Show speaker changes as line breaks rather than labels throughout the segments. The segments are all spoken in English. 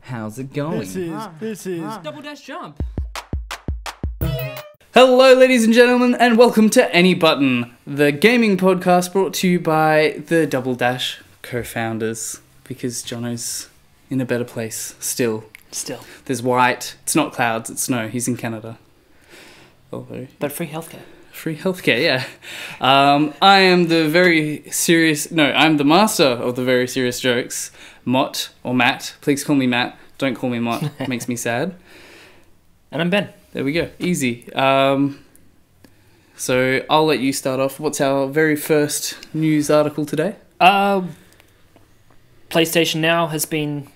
How's it going?
This is
Double dash jump.
Hello, ladies and gentlemen, and welcome to Any Button, the gaming podcast brought to you by the Double Dash co-founders, because Jono's in a better place still. There's white. It's not clouds, it's snow. He's in Canada. Although,
But free healthcare.
free healthcare, yeah. I am the I'm the master of the very serious jokes. Mott, or Matt. Please call me Matt. Don't call me Mott. It makes me sad.
And I'm Ben.
There we go. Easy. So I'll let you start off. What's our very first news article today?
PlayStation Now has been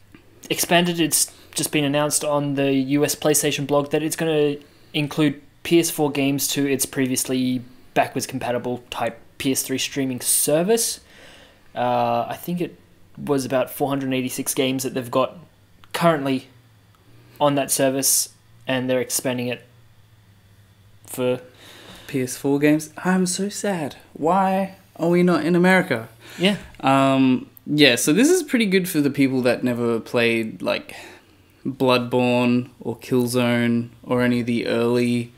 expanded. It's just been announced on the US PlayStation blog that it's going to include PS4 games to its previously backwards compatible type PS3 streaming service. I think it was about 486 games that they've got currently on that service, and they're expanding it for
PS4 games. I'm so sad. Why are we not in America?
Yeah.
Yeah, so this is pretty good for the people that never played like Bloodborne or Killzone or any of the early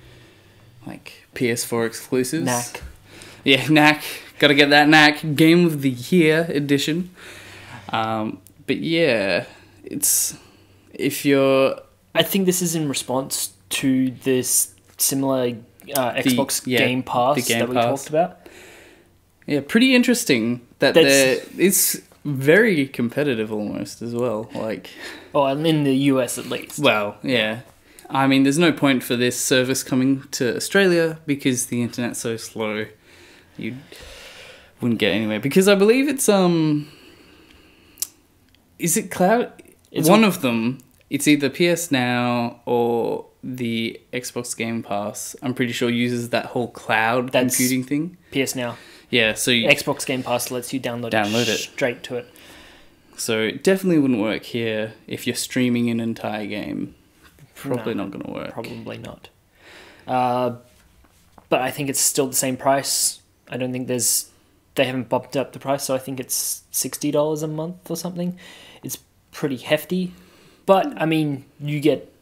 like PS4 exclusives.
Knack.
Yeah, Knack. Gotta get that Knack Game of the Year edition. But yeah, it's
I think this is in response to this similar Xbox Game Pass that we talked about.
Yeah, pretty interesting that it's very competitive almost as well. Like,
oh, and in the US at least.
Well, yeah. I mean, there's no point for this service coming to Australia because the internet's so slow. You wouldn't get anywhere because I believe it's is it cloud? It's one of them. It's either PS Now or the Xbox Game Pass. I'm pretty sure uses that whole cloud computing thing.
PS Now.
Yeah, so
Xbox Game Pass lets you download it straight to it.
So it definitely wouldn't work here if you're streaming an entire game. Probably not going to work.
Probably not. But I think it's still the same price. I don't think they haven't bumped up the price, so I think it's $60 a month or something. It's pretty hefty. But, I mean, you get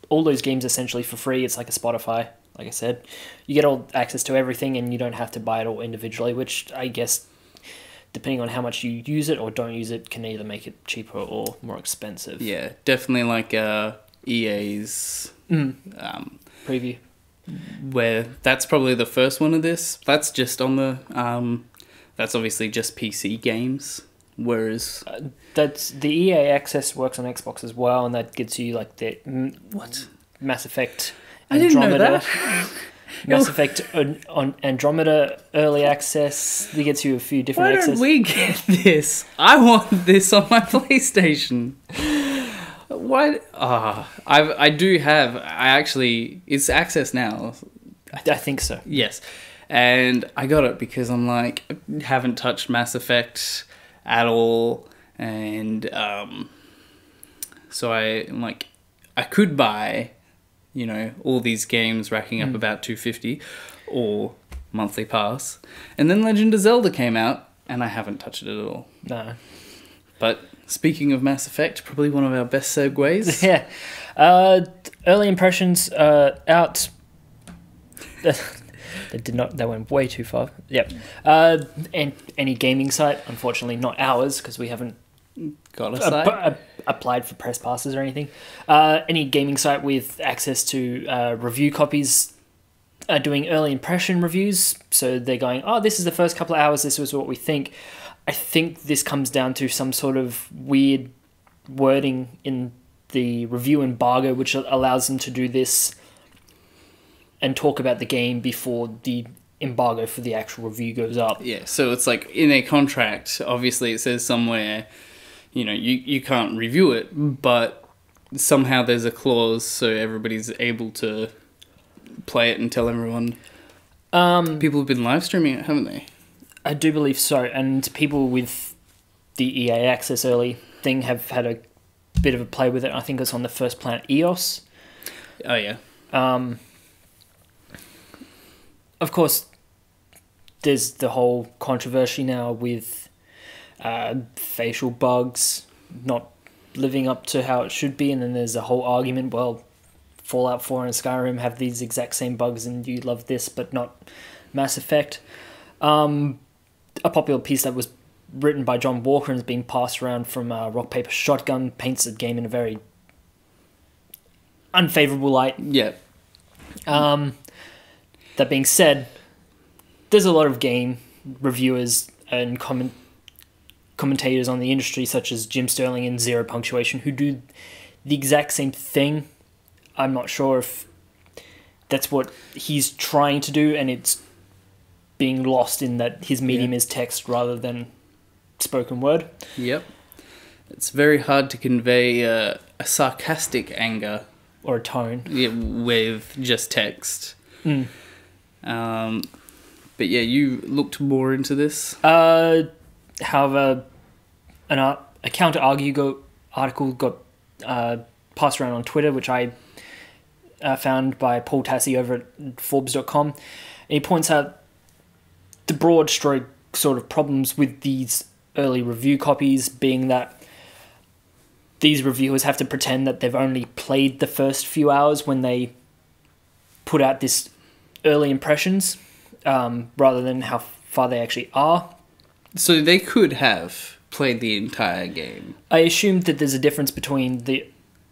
all those games essentially for free. It's like a Spotify, like I said. You get all access to everything and you don't have to buy it all individually, which I guess, depending on how much you use it or don't use it, can either make it cheaper or more expensive.
Yeah, definitely like EA's
preview.
Where that's probably the first one of this. That's just on the... that's obviously just PC games. Whereas
that's the EA Access works on Xbox as well, and that gets you like the Mass Effect Andromeda.
I didn't know that.
Mass Effect on Andromeda early access. That gets you a few different access.
Why don't we get this? I want this on my PlayStation. Why? I do have. It's Access now.
I think so.
Yes, and I got it because I'm like haven't touched Mass Effect at all, and so I'm like I could buy, all these games racking up about $250 or monthly pass, and then Legend of Zelda came out, and I haven't touched it at all.
No, but
speaking of Mass Effect, probably one of our best segues.
Yeah, early impressions out. They went way too far. Yep. And any gaming site, unfortunately not ours because we haven't
got a site
applied for press passes or anything. Any gaming site with access to review copies are doing early impression reviews. So they're going, oh, this is the first couple of hours. This was what we think. I think this comes down to some sort of weird wording in the review embargo, which allows them to do this and talk about the game before the embargo for the actual review goes up.
Yeah, so it's like in a contract, obviously it says somewhere, you can't review it, but somehow there's a clause so everybody's able to play it and tell everyone. People have been live streaming it, haven't they?
I do believe so, and people with the EA Access early thing have had a bit of a play with it. I think it's on the First Planet EOS.
Oh, yeah.
Of course, there's the whole controversy now with facial bugs not living up to how it should be, and then there's a whole argument, well, Fallout 4 and Skyrim have these exact same bugs and you love this but not Mass Effect. A popular piece that was written by John Walker and is being passed around from Rock Paper Shotgun paints the game in a very unfavorable light.
Yeah.
That being said, there's a lot of game reviewers and commentators on the industry, such as Jim Sterling and Zero Punctuation, who do the exact same thing. I'm not sure if that's what he's trying to do, and it's being lost in that his medium is text rather than spoken word.
Yep. It's very hard to convey a sarcastic anger.
Or a tone.
Yeah, with just text. But yeah, you looked more into this.
However, a counter-argue article got passed around on Twitter, which I found by Paul Tassi over at Forbes.com. And he points out the broad stroke sort of problems with these early review copies being that these reviewers have to pretend that they've only played the first few hours when they put out this early impressions, rather than how far they actually are.
So they could have played the entire game.
I assumed that there's a difference between the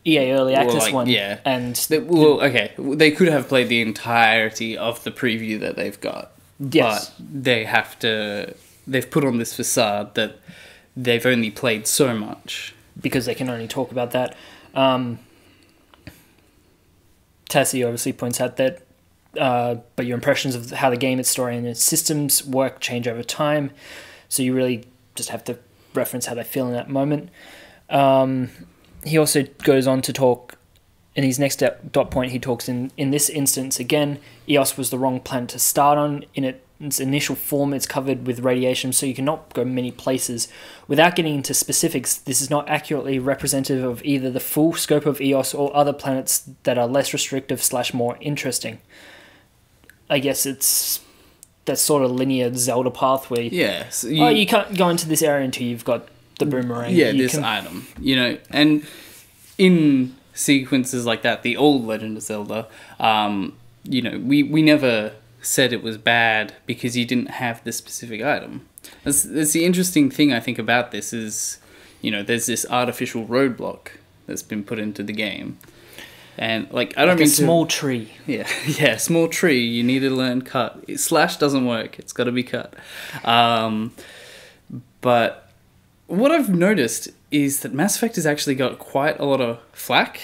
EA Early Access one and...
okay. They could have played the entirety of the preview that they've got.
Yes.
But they've put on this facade that they've only played so much.
Because they can only talk about that. Tassi obviously points out that but your impressions of how the game, its story, and its systems work change over time. So you really just have to reference how they feel in that moment. He also goes on to talk, in his next dot point, he talks in this instance again, EOS was the wrong planet to start on. In its initial form, it's covered with radiation, so you cannot go many places. Without getting into specifics, this is not accurately representative of either the full scope of EOS or other planets that are less restrictive / more interesting. I guess it's that sort of linear Zelda path where you can't go into this area until you've got the boomerang.
Yeah, item. And in sequences like that, the old Legend of Zelda, we never said it was bad because you didn't have this specific item. That's the interesting thing I think about this is, there's this artificial roadblock that's been put into the game. And I don't mean
small tree.
Yeah, small tree. You need to learn cut. Slash doesn't work. It's got to be cut. But what I've noticed is that Mass Effect has actually got quite a lot of flack.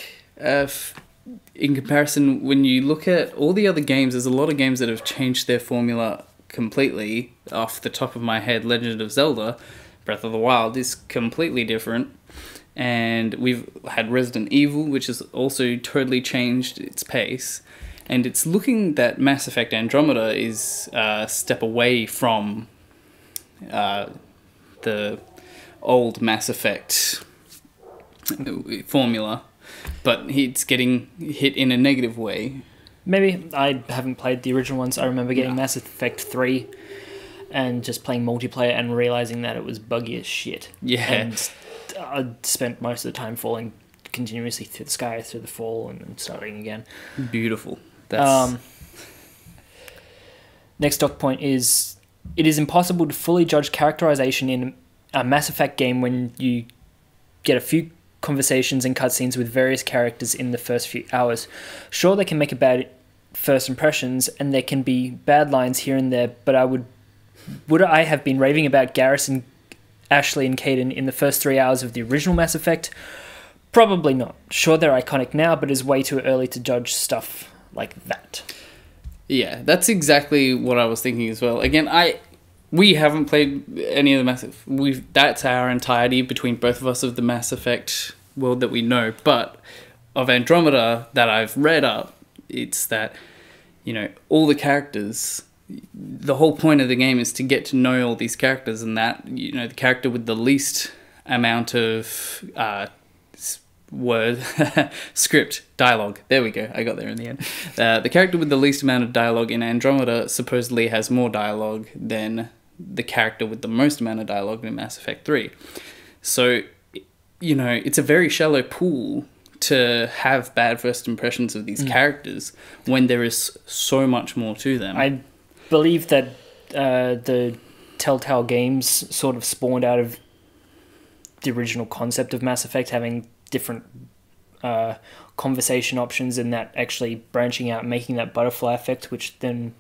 In comparison, when you look at all the other games, there's a lot of games that have changed their formula completely. Off the top of my head, Legend of Zelda, Breath of the Wild is completely different. And we've had Resident Evil, which has also totally changed its pace. And it's looking that Mass Effect Andromeda is a step away from the old Mass Effect formula. But it's getting hit in a negative way.
Maybe. I haven't played the original ones. I remember getting Mass Effect 3 and just playing multiplayer and realising that it was buggy as shit.
Yeah.
And I spent most of the time falling continuously through the sky, through the fall, and then starting again.
Beautiful.
Next doc point is, it is impossible to fully judge characterization in a Mass Effect game when you get a few conversations and cutscenes with various characters in the first few hours. Sure, they can make a bad first impressions, and there can be bad lines here and there, but would I have been raving about Garrison, Ashley, and Kaidan in the first 3 hours of the original Mass Effect? Probably not. Sure, they're iconic now, but it's way too early to judge stuff like that. Yeah,
that's exactly what I was thinking as well. Again, we haven't played any of the Mass Effect. That's our entirety between both of us of the Mass Effect world that we know. But of Andromeda that I've read up, it's that, all the characters, the whole point of the game is to get to know all these characters, and that, the character with the least amount of script, dialogue. There we go. I got there in the end. The character with the least amount of dialogue in Andromeda supposedly has more dialogue than the character with the most amount of dialogue in Mass Effect 3. So you know, it's a very shallow pool to have bad first impressions of these characters when there is so much more to them.
I believe that the Telltale games sort of spawned out of the original concept of Mass Effect, having different conversation options, and that actually branching out, making that butterfly effect, which then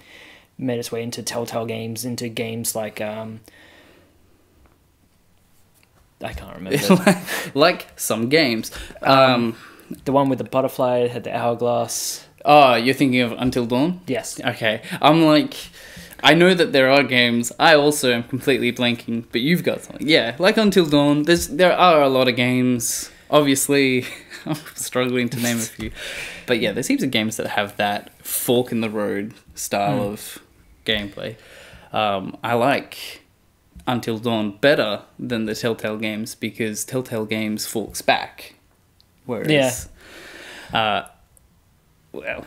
made its way into Telltale games, into games like I can't remember.
Like some games.
The one with the butterfly had the hourglass.
Oh, you're thinking of Until Dawn?
Yes.
Okay. I'm like, I know that there are games. I also am completely blanking, but you've got something. Yeah, like Until Dawn. There are a lot of games. Obviously, I'm struggling to name a few. But yeah, there's heaps of games that have that fork in the road style of gameplay. I like Until Dawn better than the Telltale games because Telltale games forks back. Whereas, well,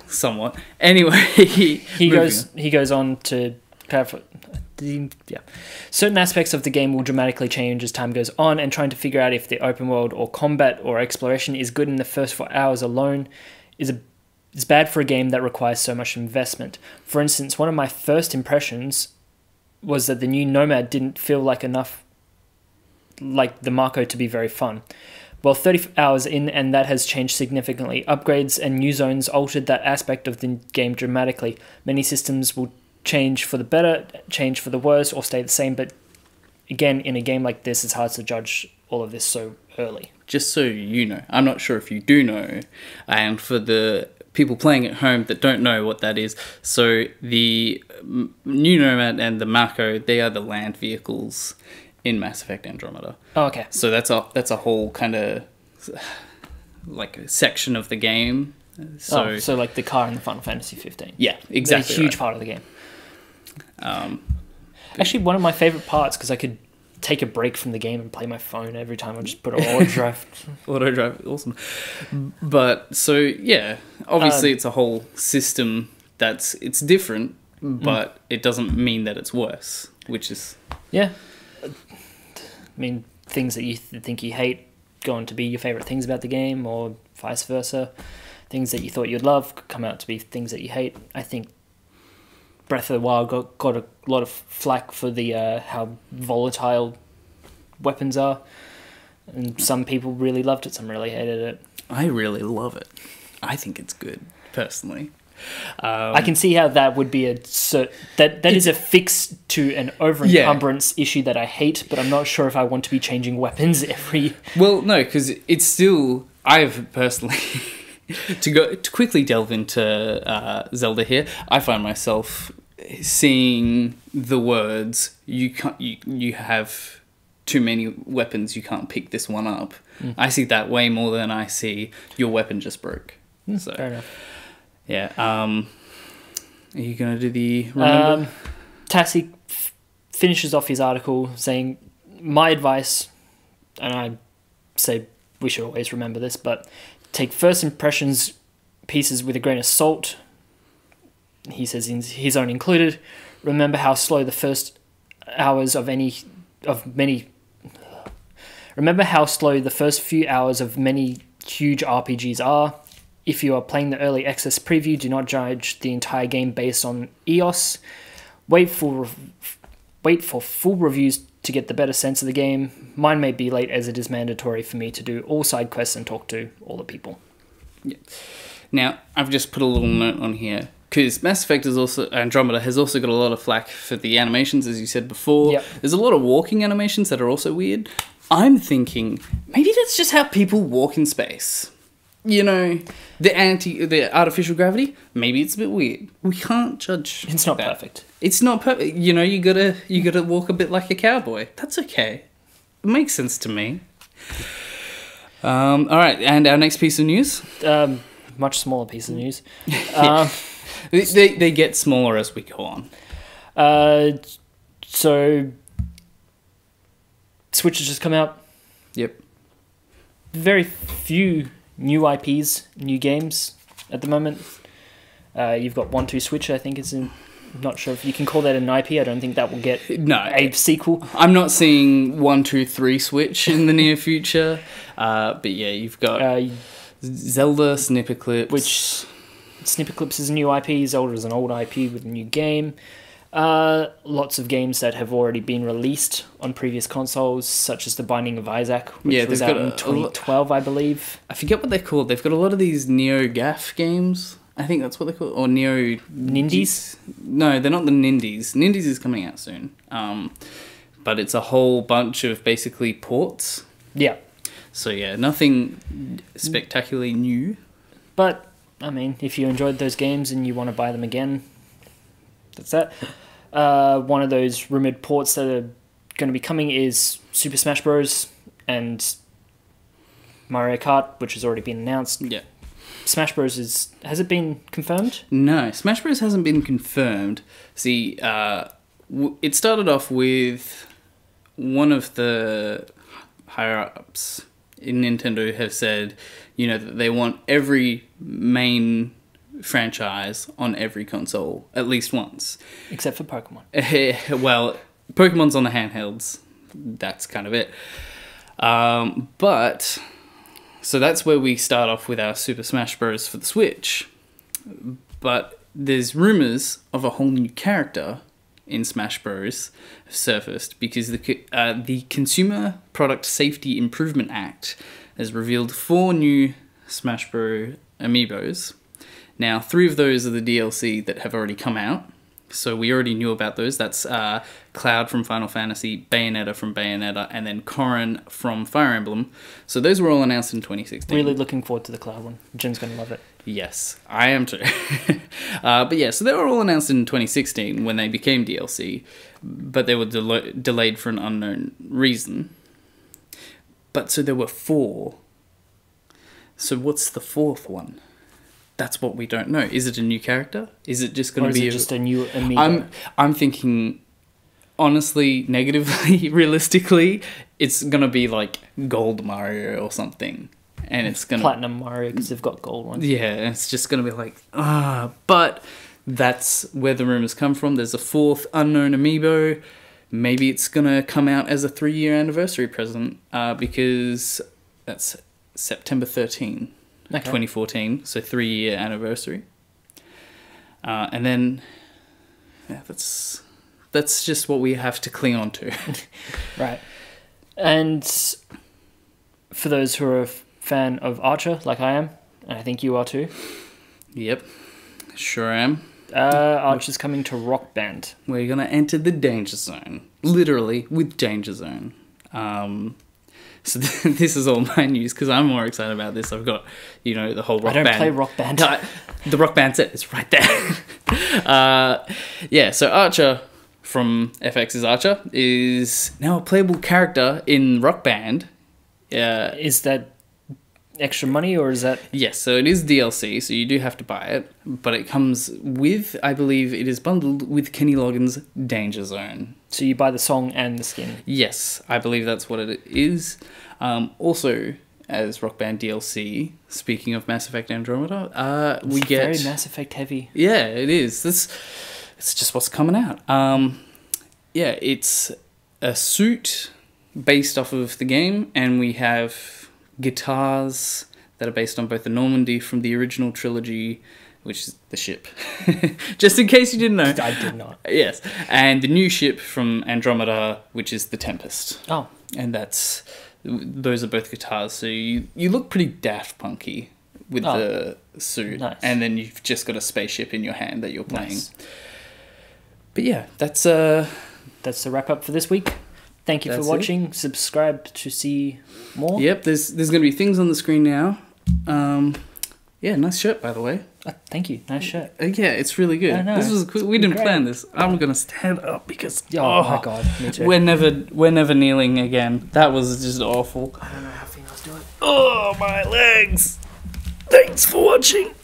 somewhat. Anyway,
he goes on to clarify. Certain aspects of the game will dramatically change as time goes on, and trying to figure out if the open world or combat or exploration is good in the first 4 hours alone is bad for a game that requires so much investment. For instance, one of my first impressions was that the new Nomad didn't feel like enough like the Marco to be very fun. Well, 30 hours in, and that has changed significantly. Upgrades and new zones altered that aspect of the game dramatically. Many systems will change for the better, change for the worse, or stay the same, but again, in a game like this, it's hard to judge all of this so early.
Just so you know, I'm not sure if you do know, and for the people playing at home that don't know what that is, so the new Nomad and the Mako, they are the land vehicles in Mass Effect Andromeda.
Oh, okay.
So that's a whole kind of like a section of the game. So
like the car in the Final Fantasy 15.
Yeah, exactly.
They're a huge part of the game. Actually, one of my favorite parts, because I could take a break from the game and play my phone every time I just put on auto drive.
Auto drive, awesome. But so yeah, obviously it's a whole system it's different, but it doesn't mean that it's worse, which is
I mean, things that you think you hate go on to be your favorite things about the game, or vice versa. Things that you thought you'd love come out to be things that you hate. I think Breath of the Wild got a lot of flack for the how volatile weapons are, and some people really loved it, some really hated it.
I really love it. I think it's good, personally.
I can see how that would be that is a fix to an over-encumbrance issue that I hate, but I'm not sure if I want to be changing weapons every...
Well, no, because it's still... I've personally... to quickly delve into Zelda here, I find myself seeing the words, you have too many weapons, you can't pick this one up. I see that way more than I see your weapon just broke. So
fair enough.
Yeah. Are you going to do the remember?
Tassie finishes off his article saying, my advice, and I say we should always remember this, but take first impressions pieces with a grain of salt. He says, in his own included. Remember how slow the first hours Remember how slow the first few hours of many huge RPGs are. If you are playing the early access preview, do not judge the entire game based on EOS. Wait for full reviews to get the better sense of the game. Mine may be late, as it is mandatory for me to do all side quests and talk to all the people.
Yeah. Now, I've just put a little note on here, because Mass Effect Andromeda has also got a lot of flack for the animations, as you said before.
Yep.
There's a lot of walking animations that are also weird. I'm thinking, maybe that's just how people walk in space. You know, the artificial gravity, maybe it's a bit weird. We can't judge.
It's not perfect.
It's not perfect. You know, you gotta walk a bit like a cowboy. That's okay. It makes sense to me. All right, and our next piece of news.
Much smaller piece of news.
They get smaller as we go on.
So Switch has just come out.
Yep.
Very few new IPs, new games at the moment. You've got 1-2 Switch, I think it's in Not sure if you can call that an IP. I don't think that will get
No,
a sequel.
I'm not seeing 1, 2, 3 Switch in the near future. But yeah, you've got Zelda, Snipperclips.
Which Snipperclips is a new IP, Zelda is an old IP with a new game. Lots of games that have already been released on previous consoles, such as The Binding of Isaac, which was out in 2012, I believe.
I forget what they're called. They've got a lot of these Neo-Gaf games. I think that's what they're called. Or Neo...
Nindies?
No, they're not the Nindies. Nindies is coming out soon. But it's a whole bunch of basically ports.
Yeah.
So yeah, nothing spectacularly new.
But, I mean, if you enjoyed those games and you want to buy them again, that's that. One of those rumoured ports that are going to be coming is Super Smash Bros. And Mario Kart, which has already been announced.
Yeah.
Smash Bros. Has it been confirmed?
No, Smash Bros. Hasn't been confirmed. See, it started off with one of the higher-ups in Nintendo have said, you know, that they want every main franchise on every console at least once.
Except for Pokemon.
Well, Pokemon's on the handhelds. That's kind of it. But, so that's where we start off with our Super Smash Bros. For the Switch. But there's rumours of a whole new character in Smash Bros. Have surfaced because the Consumer Product Safety Improvement Act has revealed 4 new Smash Bros. Amiibos. Now, 3 of those are the DLC that have already come out, so we already knew about those. That's Cloud from Final Fantasy, Bayonetta from Bayonetta, and then Corrin from Fire Emblem. So those were all announced in 2016.
Really looking forward to the Cloud one. Jen's going to love it.
Yes, I am too. But yeah, so they were all announced in 2016 when they became DLC, but they were delayed for an unknown reason. But so there were 4. So what's the 4th one? That's what we don't know. Is it a new character? Is it just going to be
just a new amiibo?
I'm thinking, honestly, negatively, realistically, it's going to be like Gold Mario or something. And it's going to...
Platinum Mario, because they've got gold ones.
Yeah, it's just going to be like, But that's where the rumours come from. There's a 4th unknown amiibo. Maybe it's going to come out as a 3-year anniversary present, because that's September 13. Okay. 2014, so 3-year anniversary. And then, yeah, that's just what we have to cling on to.
Right. And for those who are a fan of Archer, like I am, and I think you are too. Yep,
sure am.
Archer's coming to Rock Band.
We're going to enter the danger zone. Literally, with Danger Zone. So this is all my news because I'm more excited about this. I've got, the whole Rock Band.
I don't play Rock Band.
The Rock Band set is right there. Yeah, so Archer from FX's Archer is now a playable character in Rock Band.
Is that extra money or is that...
Yes, so it is DLC, so you do have to buy it. But it comes with, I believe it is bundled with Kenny Loggins' Danger Zone.
So you buy the song and the skin?
Yes, I believe that's what it is. Also, as Rock Band DLC, speaking of Mass Effect Andromeda, we get...
Very Mass Effect heavy.
Yeah, it is. It's just what's coming out. Yeah, it's a suit based off of the game, and we have guitars that are based on both the Normandy from the original trilogy, which is the ship. Just in case you didn't know.
I did not.
Yes. And the new ship from Andromeda, which is the Tempest.
Oh.
And those are both guitars. So you look pretty Daft Punky with the suit.
Nice.
And then you've just got a spaceship in your hand that you're playing. Nice. But yeah, that's the
wrap up for this week. Thank you for watching. Subscribe to see more.
Yep, there's going to be things on the screen now. Yeah, nice shirt, by the way.
Thank you. Nice shirt.
Yeah, it's really good.
I know.
This was we didn't plan this. I'm going to stand up because
oh my god, me too.
We're never kneeling again. That was just awful.
I don't know how females do it.
Oh, my legs. Thanks for watching.